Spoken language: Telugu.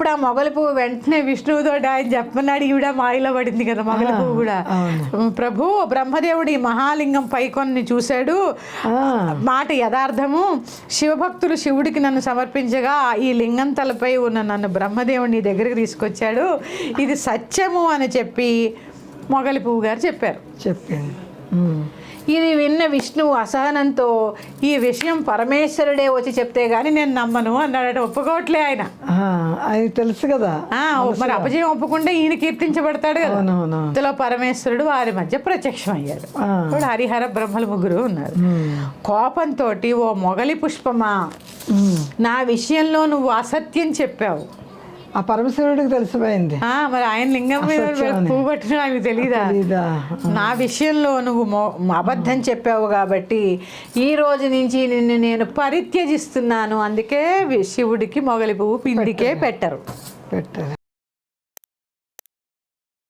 అప్పుడు ఆ మొగలి పువ్వు వెంటనే విష్ణువుతో ఆయన చెప్పన్నాడు, ఈవిడ మాయలో పడింది కదా మొగలి పువ్వు కూడా. ప్రభు బ్రహ్మదేవుడు ఈ మహాలింగం పైకొన్ని చూశాడు, మాట యథార్థము, శివభక్తులు శివుడికి నన్ను సమర్పించగా ఈ లింగం తలపై ఉన్న నన్ను బ్రహ్మదేవుడిని దగ్గరికి తీసుకొచ్చాడు, ఇది సత్యము అని చెప్పి మొగలి పువ్వు గారు చెప్పింది. ఇది విన్న విష్ణువు అసహనంతో ఈ విషయం పరమేశ్వరుడే వచ్చి చెప్తే గాని నేను నమ్మను అన్నాడట. ఒప్పుకోవట్లే ఆయన, అది తెలుసు కదా. మరి అపజయం ఒప్పుకుంటే ఈయన కీర్తించబడతాడు కదా. ఇంతలో పరమేశ్వరుడు వారి మధ్య ప్రత్యక్షం అయ్యాడు. ఇప్పుడు హరిహర బ్రహ్మలు ముగ్గురు ఉన్నారు. కోపంతో, ఓ మొగలి పుష్పమా, నా విషయంలో నువ్వు అసత్యం చెప్పావు. ఆ పరమేశ్వరుడికి తెలిసిపోయింది, మరి ఆయన లింగం మీద పువ్వు పట్టిన నాకు తెలీదా, నా విషయంలో నువ్వు అబద్ధం చెప్పావు కాబట్టి ఈ రోజు నుంచి నిన్ను నేను పరిత్యజిస్తున్నాను. అందుకే శివుడికి మొగలి పువ్వు పిండికే పెట్టరు.